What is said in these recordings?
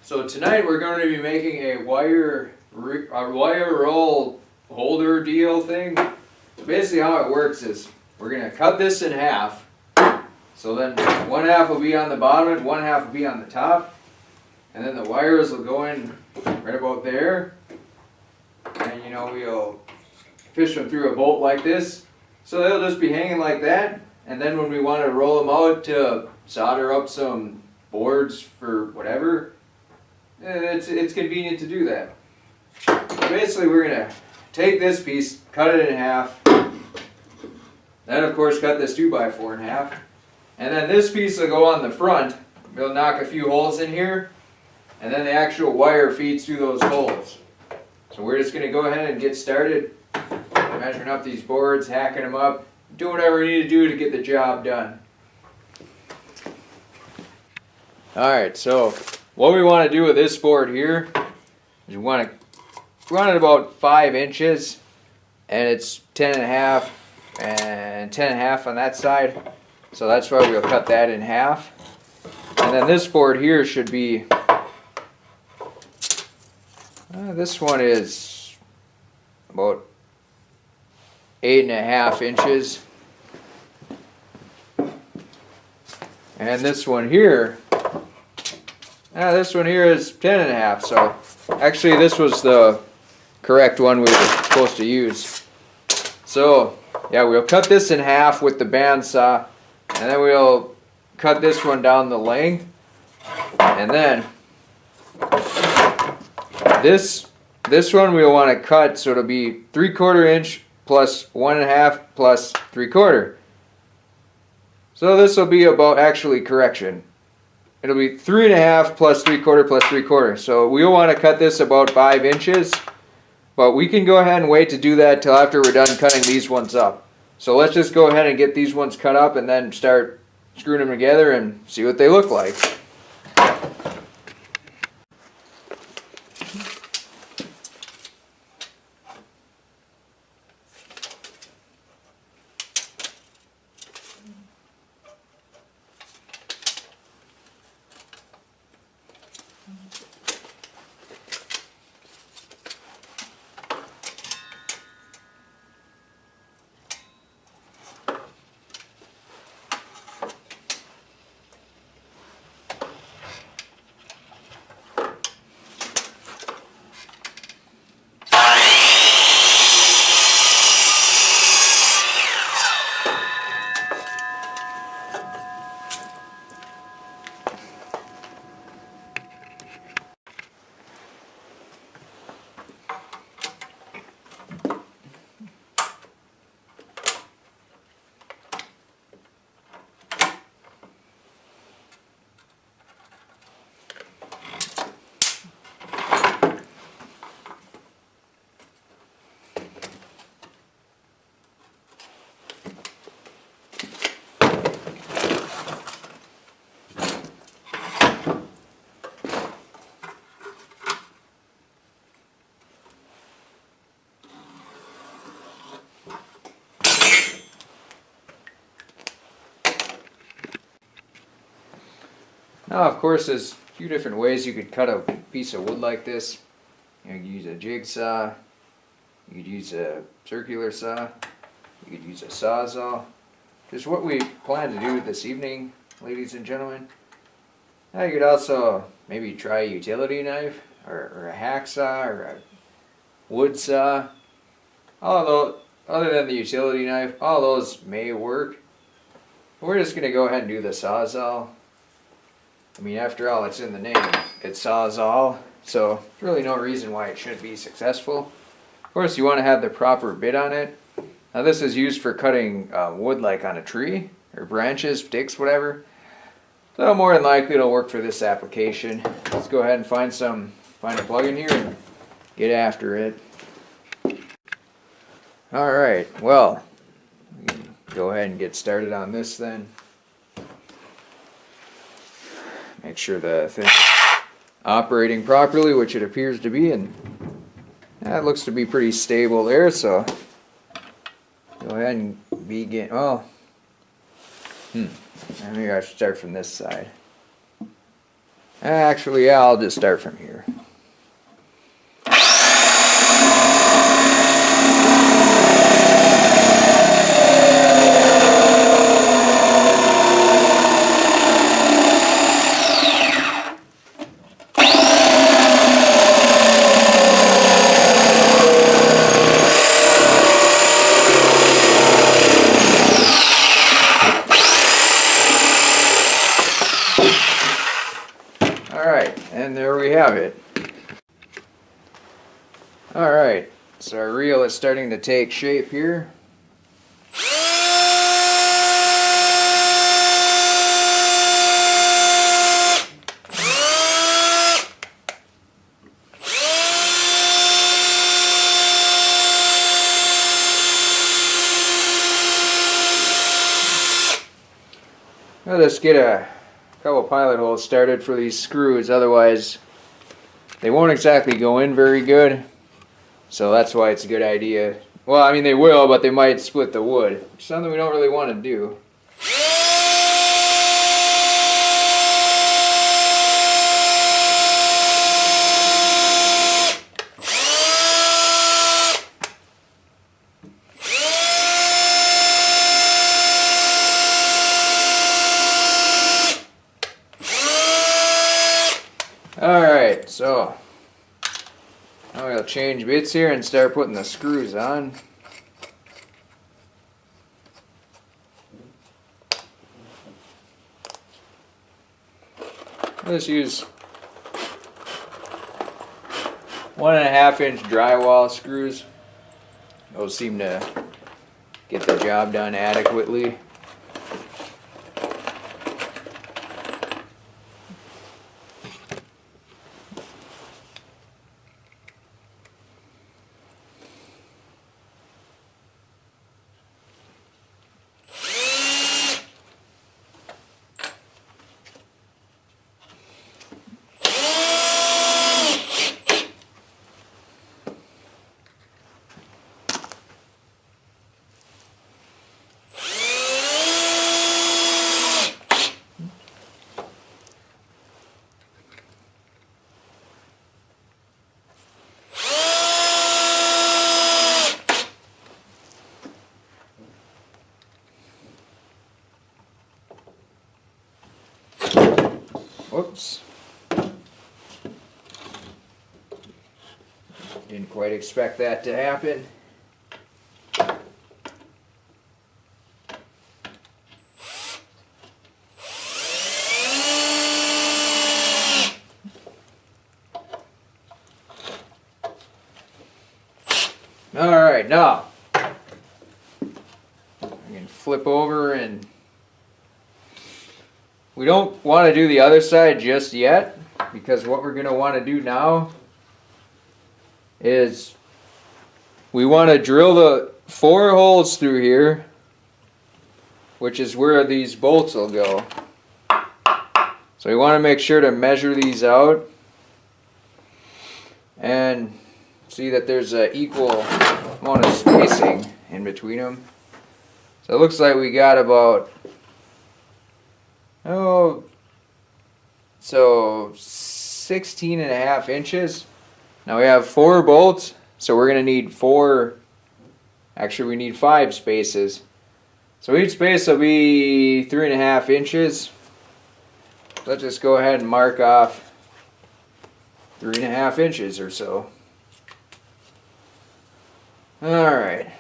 So tonight we're going to be making a wire roll holder deal thing. Basically how it works is we're going to cut this in half. So then one half will be on the bottom and one half will be on the top. And then the wires will go in right about there. And you know, we'll fish them through a bolt like this. So they'll just be hanging like that. And then when we want to roll them out to solder up some boards for whatever, it's convenient to do that. So basically we're going to take this piece, cut it in half, then of course cut this 2x4 in half, and then this piece will go on the front. We'll knock a few holes in here, and then the actual wire feeds through those holes. So we're just going to go ahead and get started measuring up these boards, hacking them up, doing whatever we need to do to get the job done. Alright, so what we want to do with this board here is we want to run it about 5 inches, and it's 10.5 and 10.5 on that side. So that's why we'll cut that in half. And then this board here should be, this one is about 8.5 inches. And this one here is 10.5, so actually this was the correct one we were supposed to use. So yeah, we'll cut this in half with the bandsaw, and then we'll cut this one down the length, and then this one we'll want to cut so it'll be 3/4 inch plus 1.5 plus 3/4. So this will be about, actually correction, it'll be 3.5 plus 3/4 plus 3/4. So we'll want to cut this about 5 inches, but we can go ahead and wait to do that till after we're done cutting these ones up. So let's just go ahead and get these ones cut up and then start screwing them together and see what they look like. Now, of course, there's a few different ways you could cut a piece of wood like this. You could use a jigsaw, you could use a circular saw, you could use a sawzall. Just what we plan to do this evening, ladies and gentlemen. Now you could also maybe try a utility knife, or a hacksaw, or a wood saw. Although, other than the utility knife, all those may work. We're just going to go ahead and do the sawzall. I mean, after all, it's in the name. It sawzall, so there's really no reason why it shouldn't be successful. Of course, you want to have the proper bit on it. Now, this is used for cutting wood like on a tree, or branches, sticks, whatever. So more than likely it'll work for this application. Let's go ahead and find a plug in here and get after it. Alright, well, we can go ahead and get started on this then. Make sure the thing's operating properly, which it appears to be, and that looks to be pretty stable there, so go ahead and begin. Oh, maybe I should start from this side. Actually, yeah, I'll just start from here. Alright, and there we have it. Alright, so our reel is starting to take shape here. I'll just get a couple pilot holes started for these screws, otherwise they won't exactly go in very good. So that's why it's a good idea. Well, I mean they will, but they might split the wood, which is something we don't really want to do. Alright, so now we'll change bits here and start putting the screws on. Let's use 1.5 inch drywall screws. Those seem to get the job done adequately. Whoops. Didn't quite expect that to happen. Alright, now I can flip over, and we don't want to do the other side just yet, because what we're going to want to do now is we want to drill the 4 holes through here, which is where these bolts will go. So we want to make sure to measure these out and see that there's an equal amount of spacing in between them. So it looks like we got about, so 16.5 inches. Now we have 4 bolts, so we're going to need 4, actually we need 5 spaces. So each space will be 3.5 inches. Let's just go ahead and mark off 3.5 inches or so. Alright.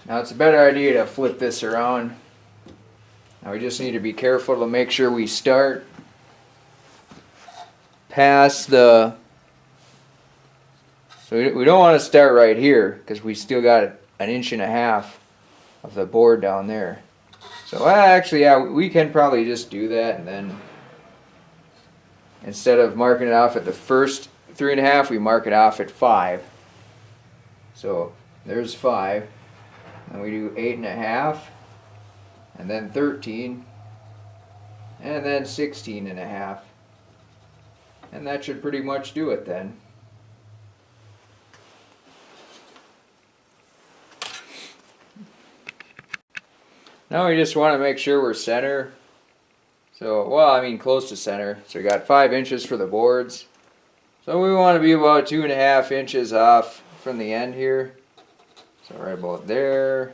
Now it's a better idea to flip this around. Now we just need to be careful to make sure we start past the, so we don't want to start right here because we still got 1.5 inches of the board down there. So actually, yeah, we can probably just do that, and then instead of marking it off at the first 3.5, we mark it off at 5. So there's 5. And we do 8.5, and then 13, and then 16.5. And that should pretty much do it then. Now we just want to make sure we're center. So, well, I mean close to center. So we got 5 inches for the boards. So we want to be about 2.5 inches off from the end here. So right about there.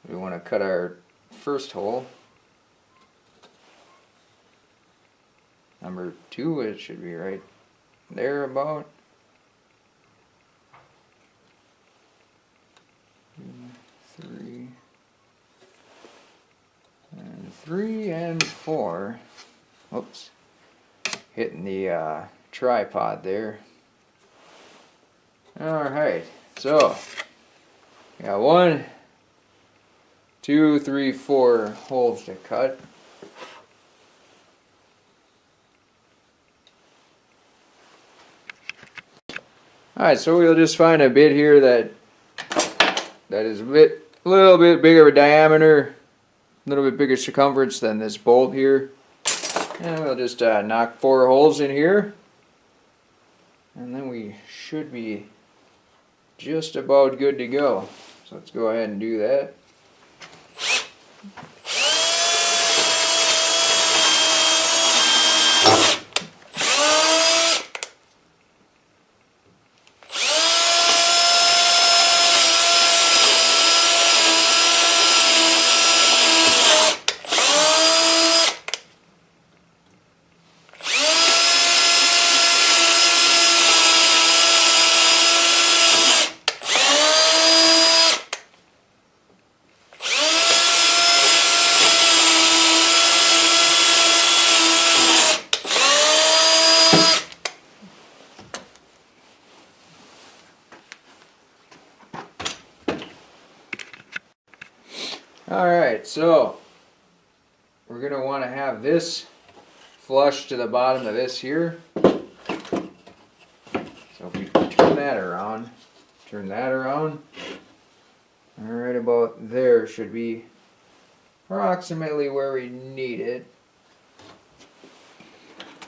We want to cut our first hole. Number 2, it should be right there about. 3 and 3 and 4. Oops, hitting the tripod there. All right, so we got 1, 2, 3, 4 holes to cut. All right, so we'll just find a bit here that is a little bit bigger of a diameter, a little bit bigger circumference than this bolt here. And we'll just knock 4 holes in here. And then we should be just about good to go. So let's go ahead and do that. Alright, so we're going to want to have this flush to the bottom of this here. So if we turn that around, right about there should be approximately where we need it.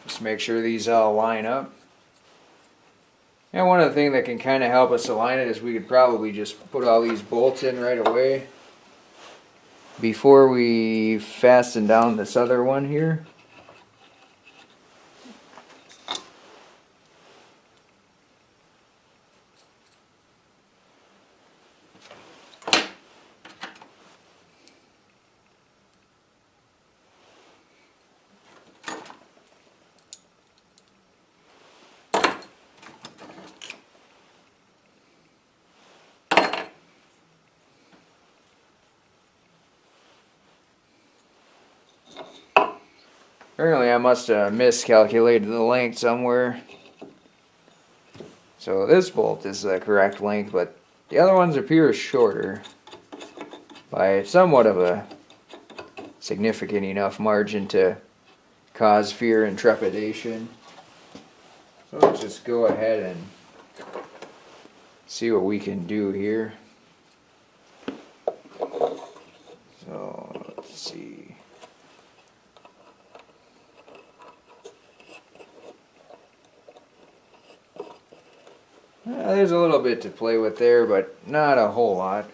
Just make sure these all line up. And one of the things that can kind of help us align it is we could probably just put all these bolts in right away before we fasten down this other one here. Apparently I must have miscalculated the length somewhere. So this bolt is the correct length, but the other ones appear shorter by somewhat of a significant enough margin to cause fear and trepidation. So let's just go ahead and see what we can do here. So let's see. There's a little bit to play with there, but not a whole lot.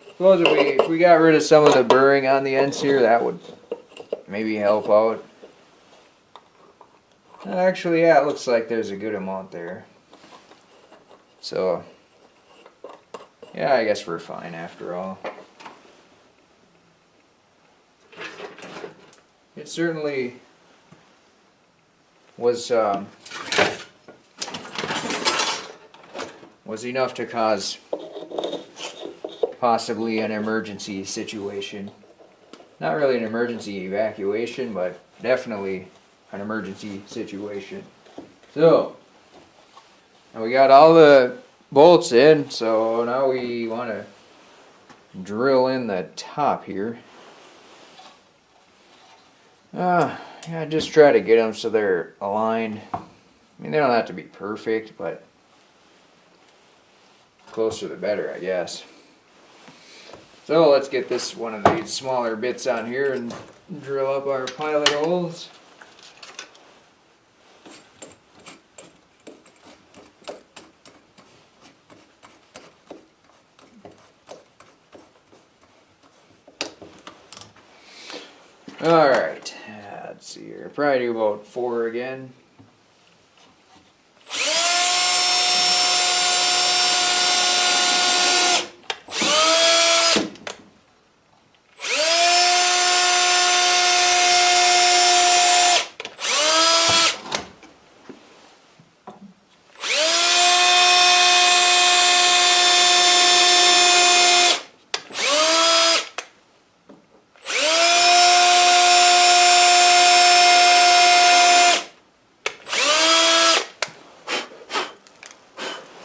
Suppose if we got rid of some of the burring on the ends here, that would maybe help out. Actually, yeah, it looks like there's a good amount there. So, yeah, I guess we're fine after all. It certainly was enough to cause possibly an emergency situation. Not really an emergency evacuation, but definitely an emergency situation. So, now we got all the bolts in, so now we want to drill in the top here. Yeah, just try to get them so they're aligned. I mean, they don't have to be perfect, but closer the better, I guess. So let's get this one of these smaller bits on here and drill up our pilot holes. Alright, let's see here. Probably do about 4 again.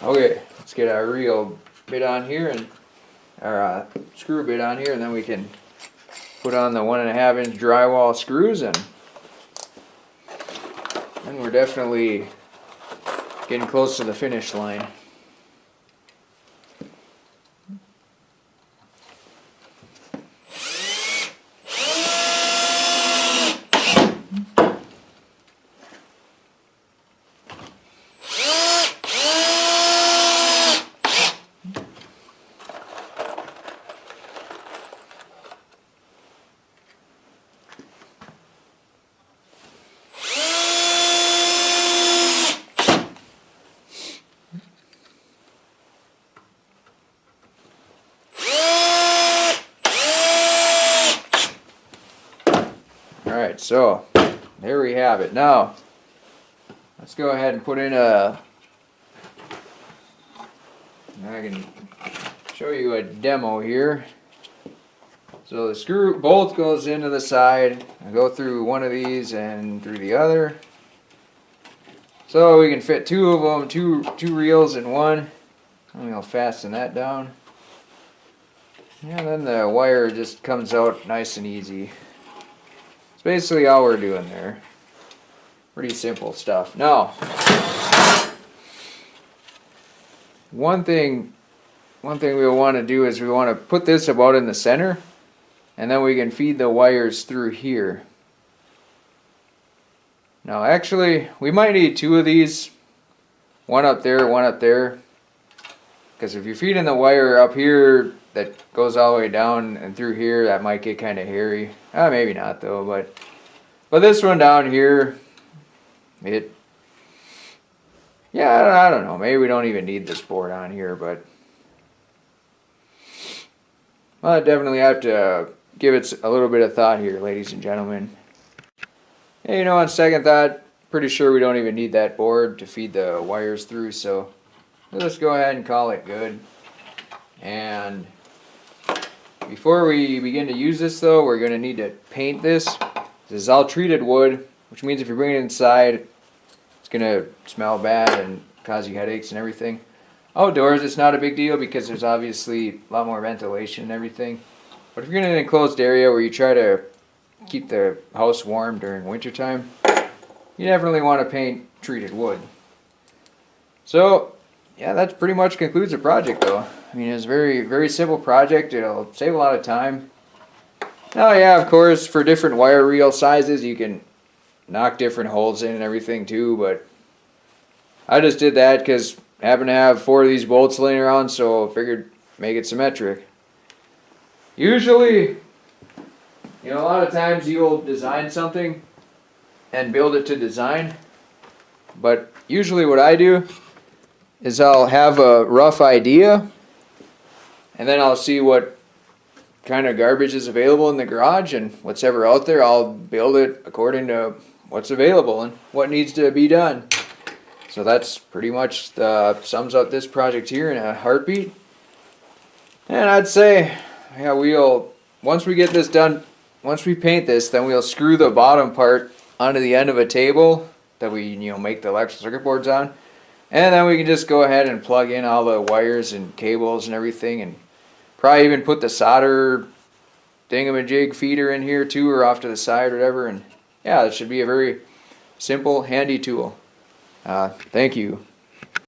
Okay, let's get our real bit on here and our screw bit on here, and then we can put on the 1.5 inch drywall screws, and we're definitely getting close to the finish line. Alright, so there we have it. Now, let's go ahead and put in I can show you a demo here. So the screw bolt goes into the side. I go through one of these and through the other. So we can fit 2 of them, two reels in one. And we'll fasten that down. And then the wire just comes out nice and easy. It's basically all we're doing there. Pretty simple stuff. Now, one thing we'll want to do is we want to put this about in the center, and then we can feed the wires through here. Now actually, we might need 2 of these. One up there, one up there. Because if you're feeding the wire up here that goes all the way down and through here, that might get kind of hairy. Maybe not though, but this one down here, I don't know. Maybe we don't even need this board on here, but I definitely have to give it a little bit of thought here, ladies and gentlemen. Hey, you know, on second thought, pretty sure we don't even need that board to feed the wires through, so let's go ahead and call it good. And before we begin to use this though, we're going to need to paint this. This is all treated wood, which means if you bring it inside, it's going to smell bad and cause you headaches and everything. Outdoors, it's not a big deal because there's obviously a lot more ventilation and everything. But if you're in an enclosed area where you try to keep the house warm during wintertime, you definitely want to paint treated wood. So, yeah, that pretty much concludes the project though. I mean, it's a very, very simple project. It'll save a lot of time. Now, yeah, of course, for different wire reel sizes, you can knock different holes in and everything too, but I just did that because I happen to have 4 of these bolts laying around, so I figured make it symmetric. Usually, you know, a lot of times you'll design something and build it to design, but usually what I do is I'll have a rough idea and then I'll see what kind of garbage is available in the garage, and what's ever out there, I'll build it according to what's available and what needs to be done. So that's pretty much sums up this project here in a heartbeat. And I'd say, yeah, once we get this done, once we paint this, then we'll screw the bottom part onto the end of a table that we make the electrical circuit boards on, and then we can just go ahead and plug in all the wires and cables and everything, and probably even put the solder thingamajig feeder in here too, or off to the side or whatever. And yeah, it should be a very simple, handy tool. Thank you.